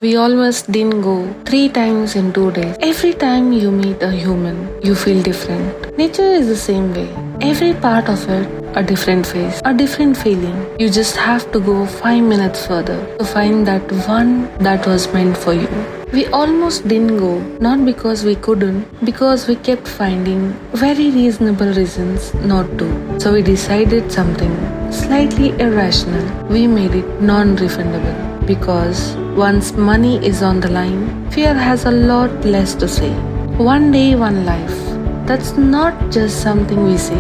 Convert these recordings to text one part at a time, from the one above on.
We almost didn't go 3 times in 2 days. Every time you meet a human, you feel different. Nature is the same way. Every part of it, a different face, a different feeling. You just have to go 5 minutes further to find that one that was meant for you. We almost didn't go, not because we couldn't, because we kept finding very reasonable reasons not to. So we decided something slightly irrational. We made it non-refundable. Because once money is on the line, fear has a lot less to say. One day, one life. That's not just something we say.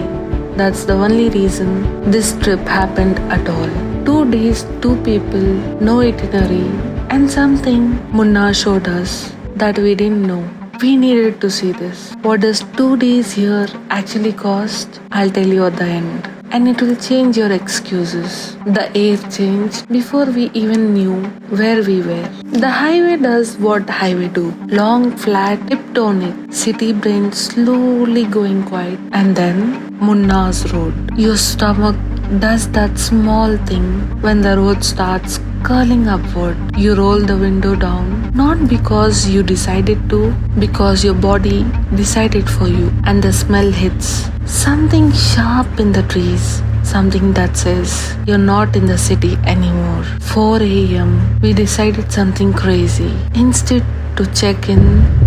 That's the only reason this trip happened at all. 2 days, 2 people, no itinerary, and something Munnar showed us that we didn't know. We needed to see this. What does 2 days here actually cost? I'll tell you at the end. And it will change your excuses. The air changed before we even knew where we were. The highway does what highway do. Long, flat, tectonic, city brain slowly going quiet. And then Munnar's road. Your stomach does that small thing when the road starts curling upward. You roll the window down, not because you decided to, because your body decided for you. And the smell hits. Something sharp in the trees. Something that says you're not in the city anymore. 4 a.m. We decided something crazy. Instead to check in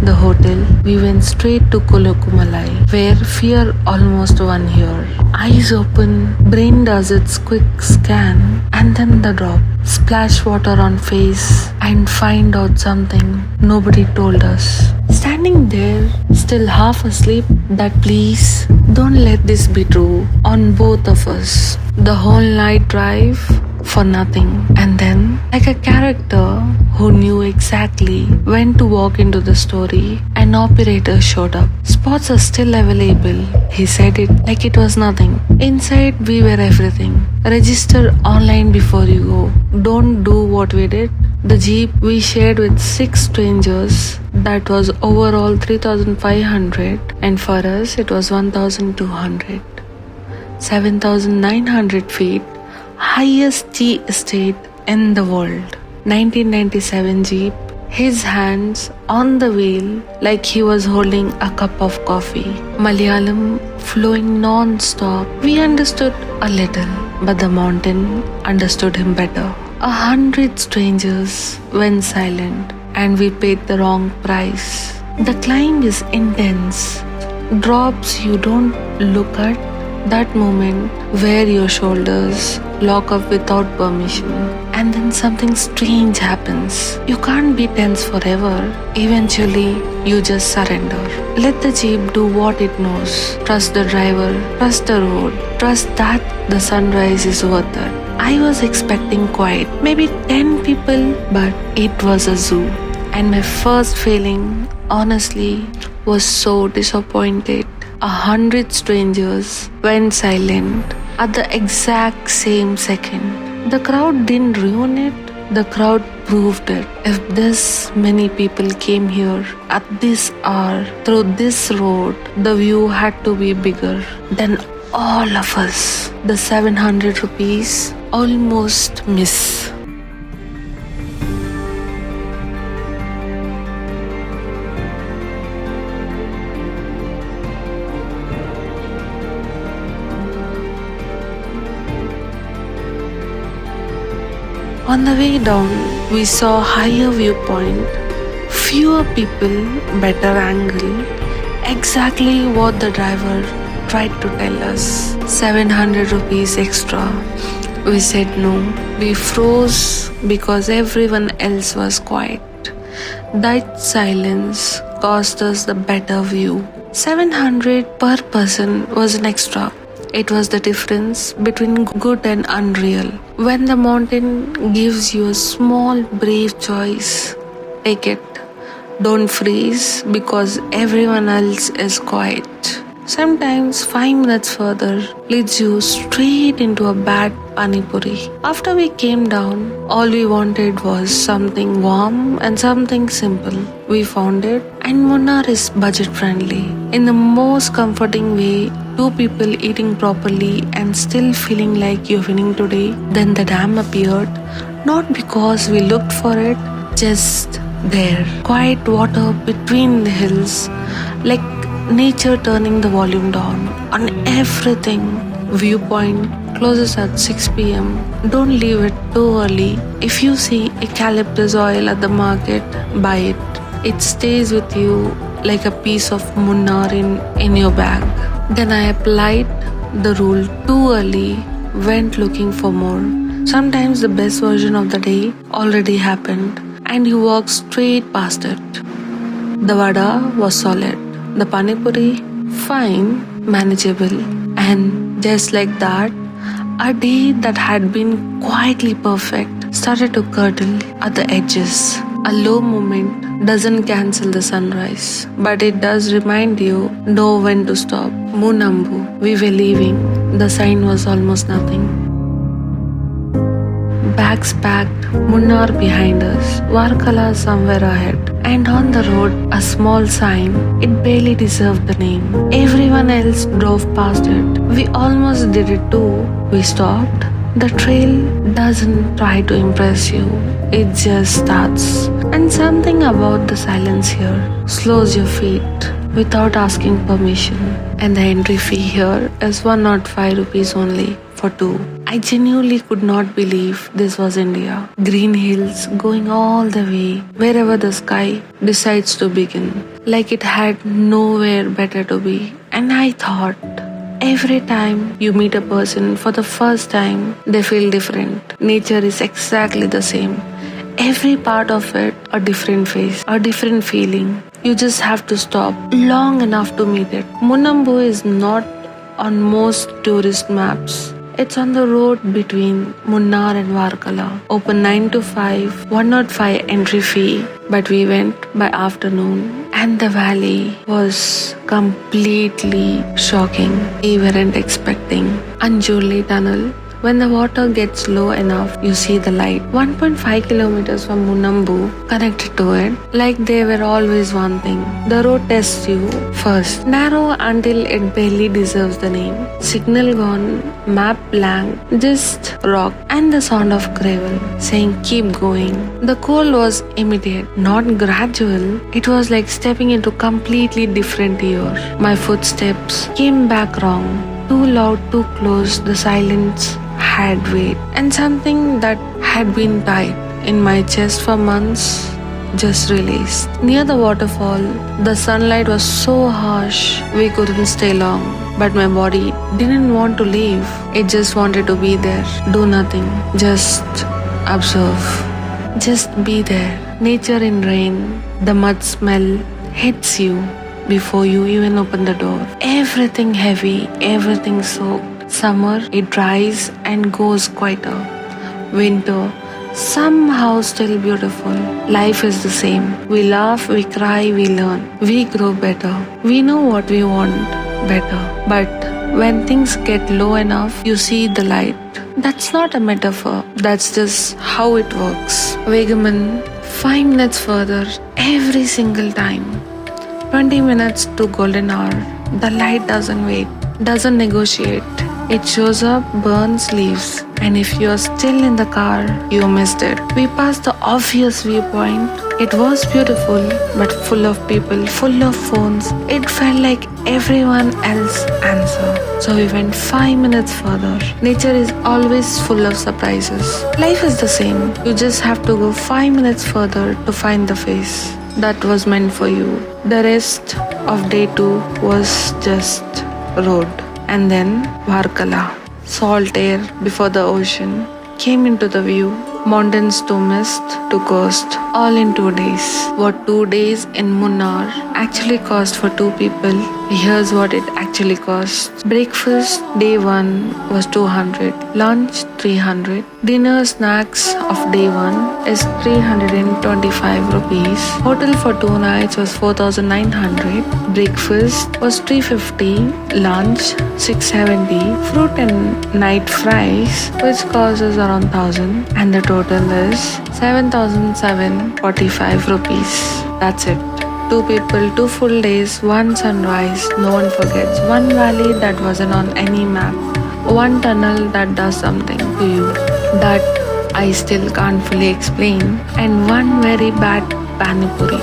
the hotel, we went straight to Kollukumalai, where fear almost won here. Eyes open, brain does its quick scan, and then the drop. Splash water on face and find out something nobody told us. Standing there, still half asleep, that please don't let this be true on both of us. The whole night drive for nothing. And then, like a character who knew exactly when to walk into the story, an operator showed up. Spots are still available. He said it like it was nothing. Inside, we were everything. Register online before you go. Don't do what we did. The jeep we shared with 6 strangers, that was overall 3,500, and for us it was 1,200. 7,900 feet, highest tea estate in the world. 1997 jeep, his hands on the wheel like he was holding a cup of coffee. Malayalam flowing non-stop. We understood a little, but the mountain understood him better. 100 strangers went silent, and we paid the wrong price. The climb is intense. Drops you don't look at. That moment where your shoulders lock up without permission, and then something strange happens. You can't be tense forever. Eventually, you just surrender. Let the jeep do what it knows. Trust the driver, trust the road, trust that the sunrise is worth it. I was expecting quiet, maybe 10 people, but it was a zoo. And my first feeling, honestly, was so disappointed. 100 strangers went silent at the exact same second. The crowd didn't ruin it, the crowd proved it. If this many people came here at this hour through this road, the view had to be bigger than all of us. The 700 rupees almost miss. On the way down, we saw higher viewpoint, fewer people, better angle, exactly what the driver tried to tell us. 700 rupees extra. We said no. We froze because everyone else was quiet. That silence cost us the better view. 700 per person was an extra. It was the difference between good and unreal. When the mountain gives you a small, brave choice, take it. Don't freeze because everyone else is quiet. Sometimes 5 minutes further leads you straight into a bad pani puri. After we came down, all we wanted was something warm and something simple. We found it, and Munnar is budget friendly. In the most comforting way, 2 people eating properly and still feeling like you're winning today. Then the dam appeared, not because we looked for it, just there. Quiet water between the hills, like nature turning the volume down on everything. Viewpoint closes at 6 pm. Don't leave it too early. If you see eucalyptus oil at the market, buy it. It stays with you like a piece of Munnar in your bag. Then I applied the rule too early, went looking for more. Sometimes the best version of the day already happened and you walk straight past it. The vada was solid. The panipuri, fine, manageable. And just like that, a day that had been quietly perfect started to curdle at the edges. A low moment doesn't cancel the sunrise, but it does remind you know when to stop. Munambu, we were leaving. The sign was almost nothing. Bags packed, Munnar behind us, Varkala somewhere ahead. And on the road, a small sign. It barely deserved the name. Everyone else drove past it. We almost did it too. We stopped. The trail doesn't try to impress you. It just starts. And something about the silence here slows your feet without asking permission. And the entry fee here is 105 rupees only for two. I genuinely could not believe this was India. Green hills going all the way, wherever the sky decides to begin. Like it had nowhere better to be. And I thought, every time you meet a person for the first time, they feel different. Nature is exactly the same. Every part of it, a different face, a different feeling. You just have to stop long enough to meet it. Munambu is not on most tourist maps. It's on the road between Munnar and Varkala. Open 9 to 5, 105 entry fee. But we went by afternoon and the valley was completely shocking. We weren't expecting. Anchuruli Tunnel. When the water gets low enough, you see the light. 1.5 kilometers from Munambu, connected to it, like they were always one thing. The road tests you first. Narrow until it barely deserves the name. Signal gone, map blank, just rock and the sound of gravel saying keep going. The cold was immediate, not gradual. It was like stepping into completely different year. My footsteps came back wrong. Too loud, too close, the silence had weight. And something that had been tight in my chest for months just released. Near the waterfall, the sunlight was so harsh we couldn't stay long. But my body didn't want to leave. It just wanted to be there. Do nothing. Just observe. Just be there. Nature in rain. The mud smell hits you before you even open the door. Everything heavy, everything soaked. Summer, it dries and goes quieter. Winter, somehow still beautiful. Life is the same. We laugh, we cry, we learn. We grow better. We know what we want better. But when things get low enough, you see the light. That's not a metaphor. That's just how it works. Vagamon, 5 minutes further every single time. 20 minutes to golden hour. The light doesn't wait, doesn't negotiate. It shows up, burns, leaves. And if you're still in the car, you missed it. We passed the obvious viewpoint. It was beautiful, but full of people, full of phones. It felt like everyone else answered. So we went 5 minutes further. Nature is always full of surprises. Life is the same. You just have to go 5 minutes further to find the face that was meant for you. The rest of day 2 was just road. And then Varkala. Salt air before the ocean came into the view. Mountains to mist to coast, all in 2 days. What 2 days in Munnar actually cost for 2 people, here's what it actually cost. Breakfast day 1 was 200, lunch 300, dinner snacks of day 1 is 325 rupees. Hotel for 2 nights was 4,900, breakfast was 350, lunch 670, fruit and night fries which costs us around 1,000 and the total is 7,745 rupees. That's it. 2 people, 2 full days, 1 sunrise, no one forgets. 1 valley that wasn't on any map. 1 tunnel that does something to you. That I still can't fully explain, and one very bad panipuri.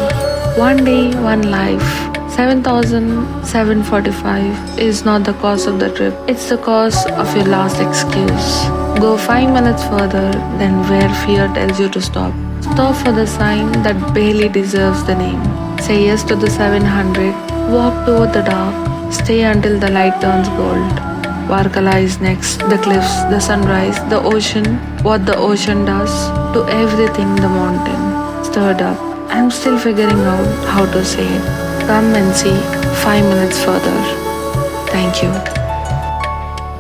One day, one life. 7,745 is not the cost of the trip, it's the cost of your last excuse. Go 5 minutes further than where fear tells you to stop. Stop for the sign that barely deserves the name. Say yes to the 700, walk toward the dark, stay until the light turns gold. Varkala is next, the cliffs, the sunrise, the ocean, what the ocean does to everything the mountain. Stirred up. I'm still figuring out how to say it. Come and see 5 minutes further. Thank you.